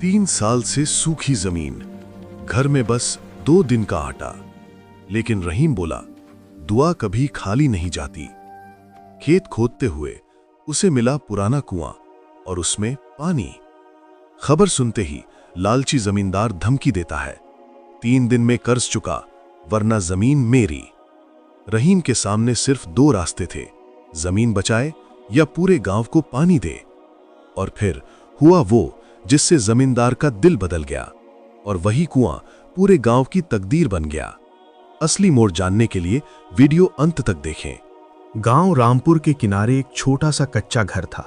3 साल से सूखी जमीन, घर में बस 2 दिन का आटा। लेकिन रहीम बोला, दुआ कभी खाली नहीं जाती। खेत खोदते हुए उसे मिला पुराना कुआं और उसमें पानी। खबर सुनते ही लालची जमींदार धमकी देता है, 3 दिन में कर्ज चुका वरना जमीन मेरी। रहीम के सामने सिर्फ 2 रास्ते थे, जमीन बचाए या पूरे गांव को पानी दे। और फिर हुआ वो जिससे जमींदार का दिल बदल गया, और वही कुआं पूरे गांव की तकदीर बन गया। असली मोड़ जानने के लिए वीडियो अंत तक देखें। गांव रामपुर के किनारे एक छोटा सा कच्चा घर था।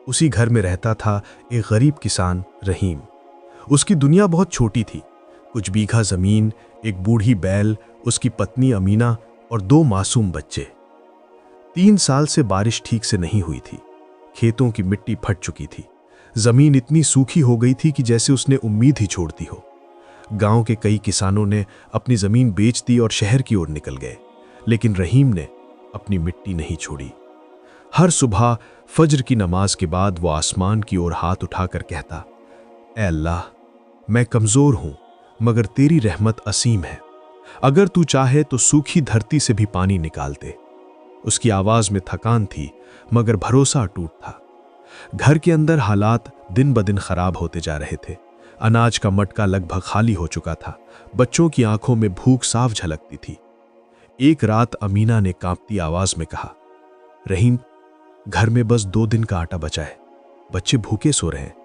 उसी घर में रहता था एक गरीब किसान रहीम। उसकी दुनिया बहुत छोटी थी, कुछ बीघा जमीन, एक बूढ़ी बैल, उसकी पत्नी अमीना और 2 मासूम बच्चे। 3 साल से बारिश ठीक से नहीं हुई थी। खेतों की मिट्टी फट चुकी थी। जमीन इतनी सूखी हो गई थी कि जैसे उसने उम्मीद ही छोड़ दी हो। गांव के कई किसानों ने अपनी जमीन बेच दी और शहर की ओर निकल गए, लेकिन रहीम ने अपनी मिट्टी नहीं छोड़ी। हर सुबह फज्र की नमाज के बाद वो आसमान की ओर हाथ उठाकर कहता, ऐ अल्लाह, मैं कमजोर हूं मगर तेरी रहमत असीम है। अगर तू चाहे तो सूखी धरती से भी पानी निकाल दे। उसकी आवाज में थकान थी मगर भरोसा अटूट था। घर के अंदर हालात दिन ब दिन खराब होते जा रहे थे। अनाज का मटका लगभग खाली हो चुका था। बच्चों की आंखों में भूख साफ झलकती थी। एक रात अमीना ने कांपती आवाज में कहा, रहीम, घर में बस 2 दिन का आटा बचा है। बच्चे भूखे सो रहे हैं।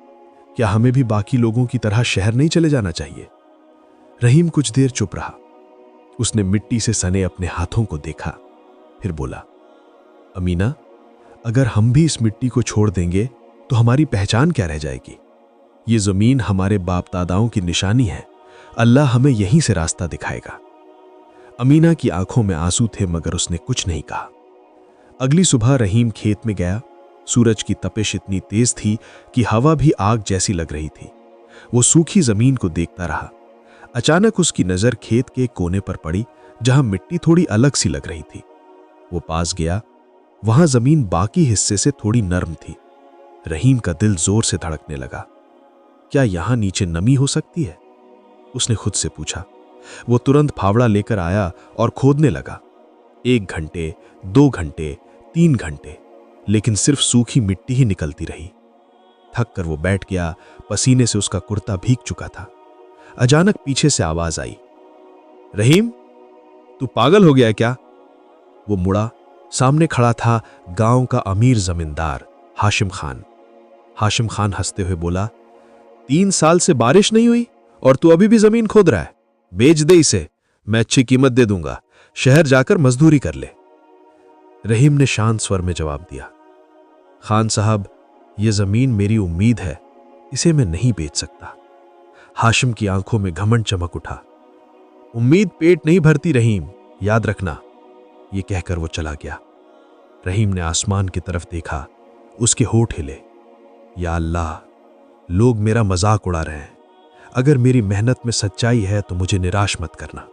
क्या हमें भी बाकी लोगों की तरह शहर नहीं चले जाना चाहिए? रहीम कुछ देर चुप रहा। उसने मिट्टी से सने अपने हाथों को देखा, फिर बोला, अमीना, अगर हम भी इस मिट्टी को छोड़ देंगे तो हमारी पहचान क्या रह जाएगी? ये जमीन हमारे बाप दादाओं की निशानी है। अल्लाह हमें यहीं से रास्ता दिखाएगा। अमीना की आंखों में आंसू थे मगर उसने कुछ नहीं कहा। अगली सुबह रहीम खेत में गया। सूरज की तपिश इतनी तेज थी कि हवा भी आग जैसी लग रही थी। वो सूखी जमीन को देखता रहा। अचानक उसकी नजर खेत के एक कोने पर पड़ी जहां मिट्टी थोड़ी अलग सी लग रही थी। वो पास गया। वहां जमीन बाकी हिस्से से थोड़ी नरम थी। रहीम का दिल जोर से धड़कने लगा। क्या यहां नीचे नमी हो सकती है? उसने खुद से पूछा। वो तुरंत फावड़ा लेकर आया और खोदने लगा। 1 घंटे, 2 घंटे, 3 घंटे, लेकिन सिर्फ सूखी मिट्टी ही निकलती रही। थक कर वो बैठ गया। पसीने से उसका कुर्ता भीग चुका था। अचानक पीछे से आवाज आई, रहीम, तू पागल हो गया है क्या? वो मुड़ा। सामने खड़ा था गांव का अमीर जमींदार हाशिम खान। हाशिम खान हंसते हुए बोला, 3 साल से बारिश नहीं हुई और तू अभी भी जमीन खोद रहा है? बेच दे इसे, मैं अच्छी कीमत दे दूंगा। शहर जाकर मजदूरी कर ले। रहीम ने शांत स्वर में जवाब दिया, खान साहब, यह जमीन मेरी उम्मीद है, इसे मैं नहीं बेच सकता। हाशिम की आंखों में घमंड चमक उठा। उम्मीद पेट नहीं भरती रहीम, याद रखना। ये कहकर वो चला गया। रहीम ने आसमान की तरफ देखा। उसके होठ हिले। या अल्लाह, लोग मेरा मजाक उड़ा रहे हैं। अगर मेरी मेहनत में सच्चाई है तो मुझे निराश मत करना।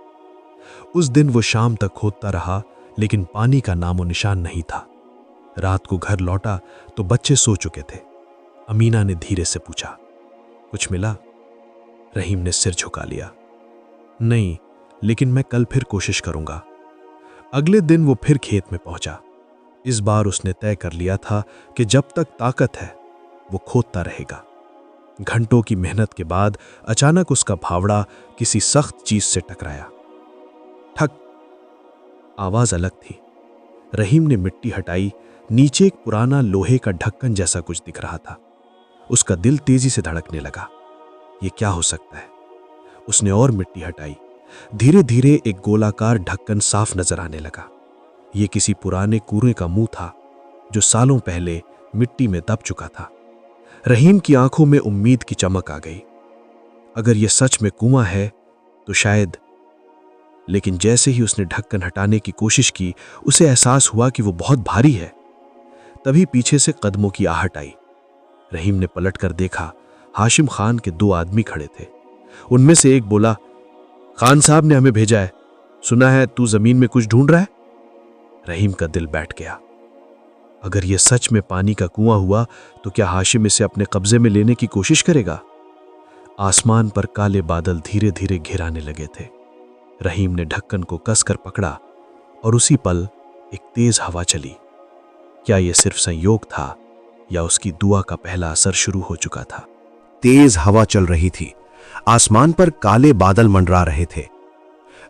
उस दिन वो शाम तक खोदता रहा, लेकिन पानी का नामो निशान नहीं था। रात को घर लौटा तो बच्चे सो चुके थे। अमीना ने धीरे से पूछा, कुछ मिला? रहीम ने सिर झुका लिया। नहीं, लेकिन मैं कल फिर कोशिश करूंगा। अगले दिन वो फिर खेत में पहुंचा। इस बार उसने तय कर लिया था कि जब तक ताकत है वो खोदता रहेगा। घंटों की मेहनत के बाद अचानक उसका फावड़ा किसी सख्त चीज से टकराया। ठक, आवाज अलग थी। रहीम ने मिट्टी हटाई। नीचे एक पुराना लोहे का ढक्कन जैसा कुछ दिख रहा था। उसका दिल तेजी से धड़कने लगा। ये क्या हो सकता है? उसने और मिट्टी हटाई। धीरे धीरे एक गोलाकार ढक्कन साफ नजर आने लगा। ये किसी पुराने कुएं का मुंह था जो सालों पहले मिट्टी में दब चुका था। रहीम की आंखों में उम्मीद की चमक आ गई। अगर यह सच में कुआं है तो शायद। लेकिन जैसे ही उसने ढक्कन हटाने की कोशिश की, उसे एहसास हुआ कि वो बहुत भारी है। तभी पीछे से कदमों की आहट आई। रहीम ने पलटकर देखा। हाशिम खान के 2 आदमी खड़े थे। उनमें से एक बोला, खान साहब ने हमें भेजा है। सुना है तू जमीन में कुछ ढूंढ रहा है। रहीम का दिल बैठ गया। अगर यह सच में पानी का कुआं हुआ तो क्या हाशिम इसे अपने कब्जे में लेने की कोशिश करेगा? आसमान पर काले बादल धीरे धीरे घिराने लगे थे। रहीम ने ढक्कन को कसकर पकड़ा और उसी पल एक तेज हवा चली। क्या यह सिर्फ संयोग था या उसकी दुआ का पहला असर शुरू हो चुका था? तेज हवा चल रही थी, आसमान पर काले बादल मंडरा रहे थे।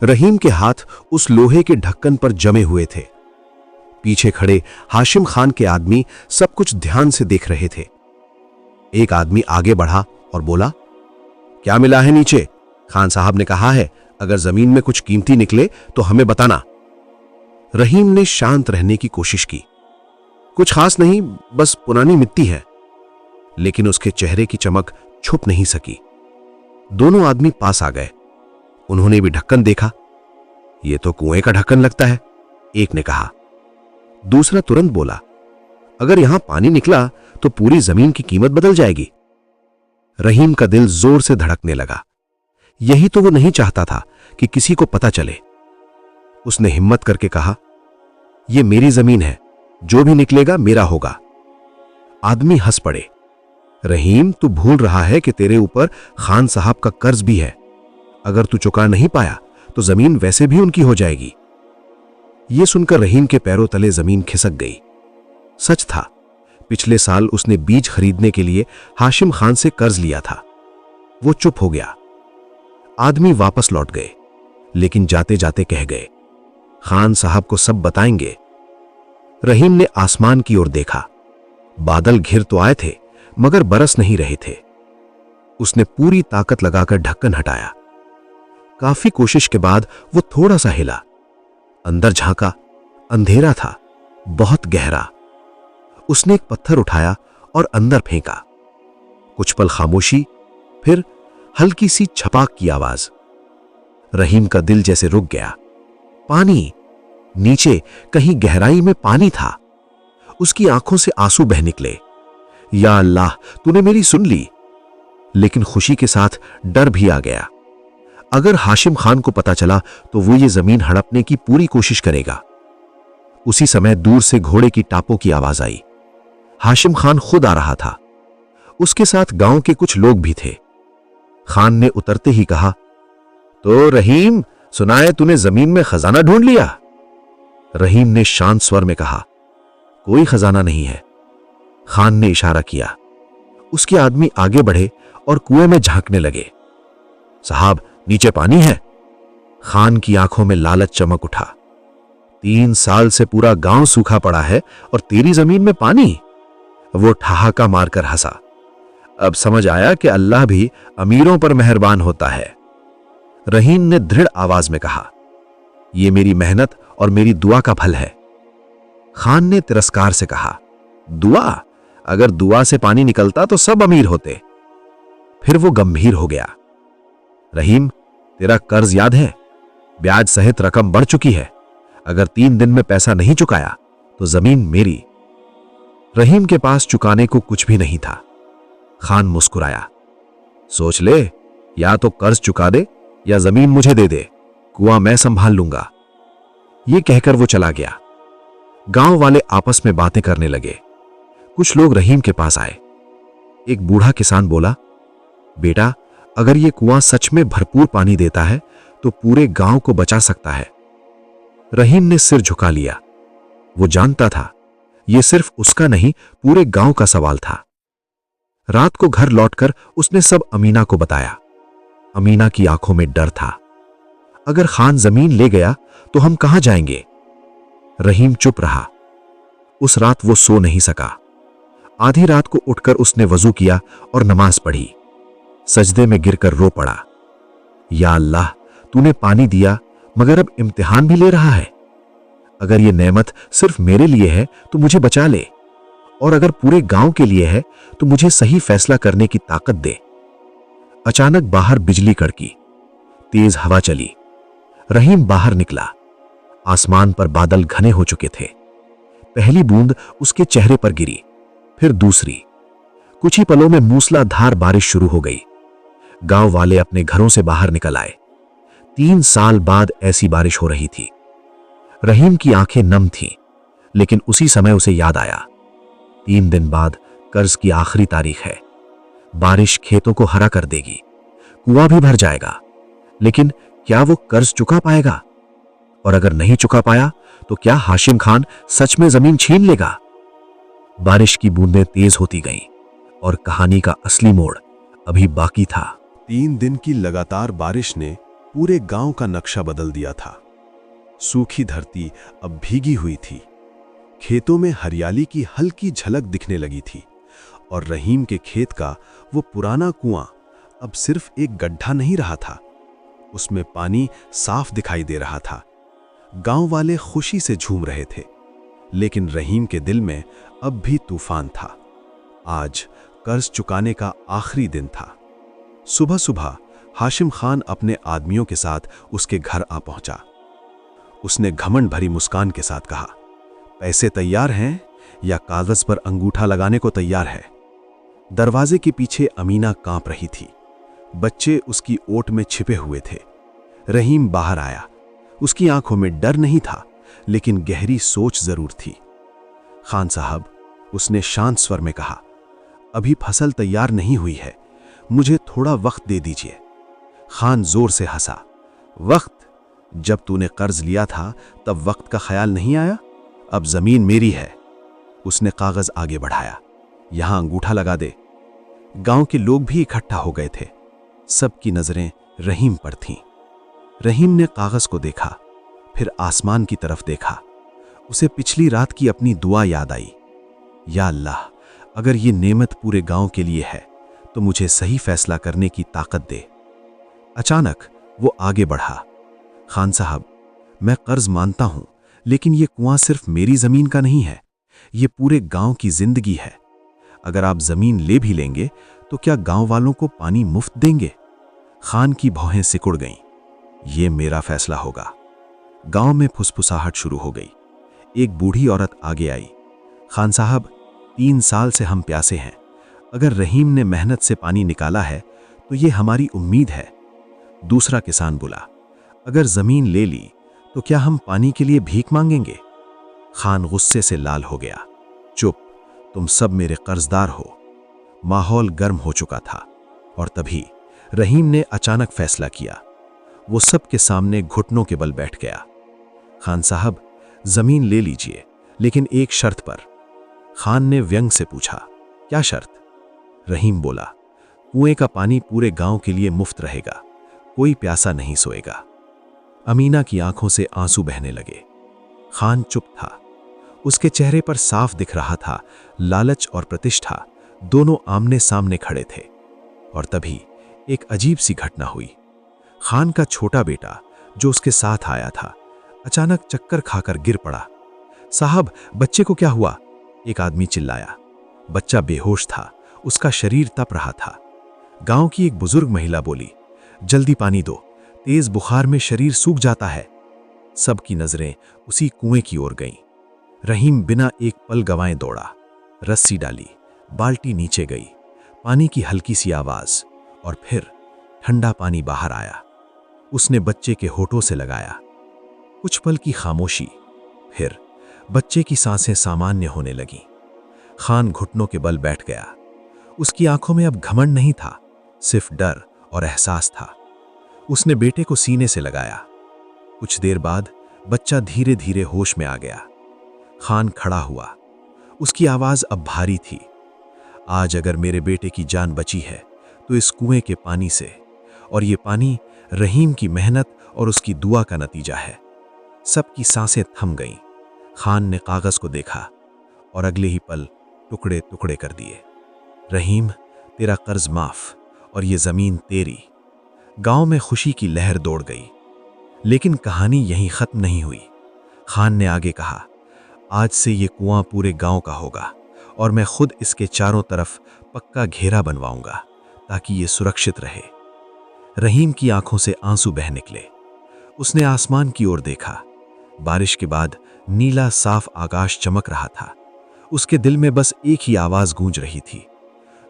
रहीम के हाथ उस लोहे के ढक्कन पर जमे हुए थे। पीछे खड़े हाशिम खान के आदमी सब कुछ ध्यान से देख रहे थे। एक आदमी आगे बढ़ा और बोला, क्या मिला है नीचे? खान साहब ने कहा है अगर जमीन में कुछ कीमती निकले तो हमें बताना। रहीम ने शांत रहने की कोशिश की। कुछ खास नहीं, बस पुरानी मिट्टी है। लेकिन उसके चेहरे की चमक छुप नहीं सकी। दोनों आदमी पास आ गए। उन्होंने भी ढक्कन देखा। यह तो कुएं का ढक्कन लगता है, एक ने कहा। दूसरा तुरंत बोला, अगर यहां पानी निकला तो पूरी जमीन की कीमत बदल जाएगी। रहीम का दिल जोर से धड़कने लगा। यही तो वो नहीं चाहता था कि किसी को पता चले। उसने हिम्मत करके कहा, यह मेरी जमीन है, जो भी निकलेगा मेरा होगा। आदमी हंस पड़े। रहीम, तू भूल रहा है कि तेरे ऊपर खान साहब का कर्ज भी है। अगर तू चुका नहीं पाया तो जमीन वैसे भी उनकी हो जाएगी। यह सुनकर रहीम के पैरों तले जमीन खिसक गई। सच था, पिछले साल उसने बीज खरीदने के लिए हाशिम खान से कर्ज लिया था। वो चुप हो गया। आदमी वापस लौट गए, लेकिन जाते जाते कह गए, खान साहब को सब बताएंगे। रहीम ने आसमान की ओर देखा। बादल घिर तो आए थे मगर बरस नहीं रहे थे। उसने पूरी ताकत लगाकर ढक्कन हटाया। काफी कोशिश के बाद वो थोड़ा सा हिला। अंदर झांका, अंधेरा था, बहुत गहरा। उसने एक पत्थर उठाया और अंदर फेंका। कुछ पल खामोशी, फिर हल्की सी छपाक की आवाज। रहीम का दिल जैसे रुक गया। पानी, नीचे कहीं गहराई में पानी था। उसकी आंखों से आंसू बह निकले। या अल्लाह, तूने मेरी सुन ली। लेकिन खुशी के साथ डर भी आ गया। अगर हाशिम खान को पता चला तो वो ये जमीन हड़पने की पूरी कोशिश करेगा। उसी समय दूर से घोड़े की टापों की आवाज आई। हाशिम खान खुद आ रहा था। उसके साथ गांव के कुछ लोग भी थे। खान ने उतरते ही कहा, तो रहीम, सुना है तूने जमीन में खजाना ढूंढ लिया? रहीम ने शांत स्वर में कहा, कोई खजाना नहीं है। खान ने इशारा किया। उसके आदमी आगे बढ़े और कुएं में झांकने लगे। साहब, नीचे पानी है। खान की आंखों में लालच चमक उठा। 3 साल से पूरा गांव सूखा पड़ा है और तेरी जमीन में पानी? वो ठहाका मारकर हंसा। अब समझ आया कि अल्लाह भी अमीरों पर मेहरबान होता है। रहीम ने दृढ़ आवाज में कहा, यह मेरी मेहनत और मेरी दुआ का फल है। खान ने तिरस्कार से कहा, दुआ? अगर दुआ से पानी निकलता तो सब अमीर होते। फिर वो गंभीर हो गया। रहीम, तेरा कर्ज याद है? ब्याज सहित रकम बढ़ चुकी है। अगर 3 दिन में पैसा नहीं चुकाया तो जमीन मेरी। रहीम के पास चुकाने को कुछ भी नहीं था। खान मुस्कुराया। सोच ले, या तो कर्ज चुका दे या जमीन मुझे दे दे। कुआं मैं संभाल लूंगा। यह कहकर वो चला गया। गांव वाले आपस में बातें करने लगे। कुछ लोग रहीम के पास आए। एक बूढ़ा किसान बोला, बेटा, अगर यह कुआं सच में भरपूर पानी देता है तो पूरे गांव को बचा सकता है। रहीम ने सिर झुका लिया। वो जानता था यह सिर्फ उसका नहीं, पूरे गांव का सवाल था। रात को घर लौटकर उसने सब अमीना को बताया। अमीना की आंखों में डर था। अगर खान जमीन ले गया तो हम कहां जाएंगे? रहीम चुप रहा। उस रात वो सो नहीं सका। आधी रात को उठकर उसने वजू किया और नमाज पढ़ी। सजदे में गिरकर रो पड़ा। या अल्लाह, तूने पानी दिया मगर अब इम्तिहान भी ले रहा है। अगर ये नेमत सिर्फ मेरे लिए है तो मुझे बचा ले, और अगर पूरे गांव के लिए है तो मुझे सही फैसला करने की ताकत दे। अचानक बाहर बिजली कड़की। तेज हवा चली। रहीम बाहर निकला। आसमान पर बादल घने हो चुके थे। पहली बूंद उसके चेहरे पर गिरी, फिर दूसरी। कुछ ही पलों में मूसलाधार बारिश शुरू हो गई। गांव वाले अपने घरों से बाहर निकल आए। 3 साल बाद ऐसी बारिश हो रही थी। रहीम की आंखें नम थीं, लेकिन उसी समय उसे याद आया, 3 दिन बाद कर्ज की आखिरी तारीख है। बारिश खेतों को हरा कर देगी। कुआं भी भर जाएगा, लेकिन क्या वो कर्ज चुका पाएगा? और अगर नहीं चुका पाया तो क्या हाशिम खान सच में जमीन छीन लेगा? बारिश की बूंदें तेज होती गईं और कहानी का असली मोड़ अभी बाकी था। 3 दिन की लगातार बारिश ने पूरे गांव का नक्शा बदल दिया था। सूखी धरती अब भीगी हुई थी, खेतों में हरियाली की हल्की झलक दिखने लगी थी और रहीम के खेत का वो पुराना कुआं अब सिर्फ एक गड्ढा नहीं रहा था, उसमें पानी साफ दिखाई दे रहा था। गांव वाले खुशी से झूम रहे थे, लेकिन रहीम के दिल में अब भी तूफान था। आज कर्ज चुकाने का आखिरी दिन था। सुबह सुबह हाशिम खान अपने आदमियों के साथ उसके घर आ पहुंचा। उसने घमंड भरी मुस्कान के साथ कहा, पैसे तैयार हैं या कागज पर अंगूठा लगाने को तैयार है? दरवाजे के पीछे अमीना कांप रही थी, बच्चे उसकी ओट में छिपे हुए थे। रहीम बाहर आया। उसकी आंखों में डर नहीं था, लेकिन गहरी सोच जरूर थी। खान साहब, उसने शांत स्वर में कहा, अभी फसल तैयार नहीं हुई है, मुझे थोड़ा वक्त दे दीजिए। खान जोर से हंसा। वक्त? जब तूने कर्ज लिया था तब वक्त का ख्याल नहीं आया? अब जमीन मेरी है। उसने कागज आगे बढ़ाया। यहां अंगूठा लगा दे। गांव के लोग भी इकट्ठा हो गए थे। सबकी नजरें रहीम पर थीं। रहीम ने कागज को देखा, फिर आसमान की तरफ देखा। उसे पिछली रात की अपनी दुआ याद आई। या अल्लाह, अगर ये नेमत पूरे गांव के लिए है तो मुझे सही फैसला करने की ताकत दे। अचानक वो आगे बढ़ा। खान साहब, मैं कर्ज मानता हूं, लेकिन ये कुआं सिर्फ मेरी जमीन का नहीं है, ये पूरे गांव की जिंदगी है। अगर आप जमीन ले भी लेंगे तो क्या गांव वालों को पानी मुफ्त देंगे? खान की भौहें सिकुड़ गईं। ये मेरा फैसला होगा। गांव में फुसफुसाहट शुरू हो गई। एक बूढ़ी औरत आगे आई। खान साहब, 3 साल से हम प्यासे हैं। अगर रहीम ने मेहनत से पानी निकाला है तो ये हमारी उम्मीद है। दूसरा किसान बोला, अगर जमीन ले ली तो क्या हम पानी के लिए भीख मांगेंगे? खान गुस्से से लाल हो गया। चुप, तुम सब मेरे कर्जदार हो। माहौल गर्म हो चुका था और तभी रहीम ने अचानक फैसला किया। वो सबके सामने घुटनों के बल बैठ गया। खान साहब, जमीन ले लीजिए, लेकिन एक शर्त पर। खान ने व्यंग से पूछा, क्या शर्त? रहीम बोला, कुएं का पानी पूरे गांव के लिए मुफ्त रहेगा, कोई प्यासा नहीं सोएगा। अमीना की आंखों से आंसू बहने लगे। खान चुप था। उसके चेहरे पर साफ दिख रहा था लालच और प्रतिष्ठा दोनों आमने सामने खड़े थे। और तभी एक अजीब सी घटना हुई। खान का छोटा बेटा जो उसके साथ आया था अचानक चक्कर खाकर गिर पड़ा। साहब, बच्चे को क्या हुआ? एक आदमी चिल्लाया। बच्चा बेहोश था, उसका शरीर तप रहा था। गांव की एक बुजुर्ग महिला बोली, जल्दी पानी दो, तेज बुखार में शरीर सूख जाता है। सबकी नजरें उसी कुएं की ओर गईं। रहीम बिना एक पल गंवाए दौड़ा, रस्सी डाली, बाल्टी नीचे गई, पानी की हल्की सी आवाज और फिर ठंडा पानी बाहर आया। उसने बच्चे के होठों से लगाया। कुछ पल की खामोशी, फिर बच्चे की सांसें सामान्य होने लगीं। खान घुटनों के बल बैठ गया। उसकी आंखों में अब घमंड नहीं था, सिर्फ डर और एहसास था। उसने बेटे को सीने से लगाया। कुछ देर बाद बच्चा धीरे धीरे होश में आ गया। खान खड़ा हुआ। उसकी आवाज अब भारी थी। आज अगर मेरे बेटे की जान बची है तो इस कुएं के पानी से, और ये पानी रहीम की मेहनत और उसकी दुआ का नतीजा है। सबकी सांसें थम गईं। खान ने कागज को देखा और अगले ही पल टुकड़े टुकड़े कर दिए। रहीम, तेरा कर्ज माफ और ये जमीन तेरी। गांव में खुशी की लहर दौड़ गई। लेकिन कहानी यहीं खत्म नहीं हुई। खान ने आगे कहा, आज से ये कुआं पूरे गांव का होगा और मैं खुद इसके चारों तरफ पक्का घेरा बनवाऊंगा ताकि ये सुरक्षित रहे। रहीम की आंखों से आंसू बह निकले। उसने आसमान की ओर देखा। बारिश के बाद नीला साफ आकाश चमक रहा था। उसके दिल में बस एक ही आवाज गूंज रही थी,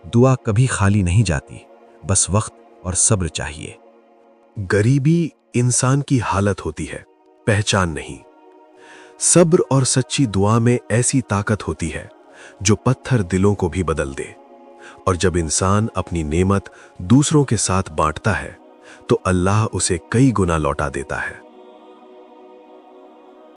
दुआ कभी खाली नहीं जाती, बस वक्त और सब्र चाहिए। गरीबी इंसान की हालत होती है, पहचान नहीं। सब्र और सच्ची दुआ में ऐसी ताकत होती है जो पत्थर दिलों को भी बदल दे। और जब इंसान अपनी नेमत दूसरों के साथ बांटता है तो अल्लाह उसे कई गुना लौटा देता है।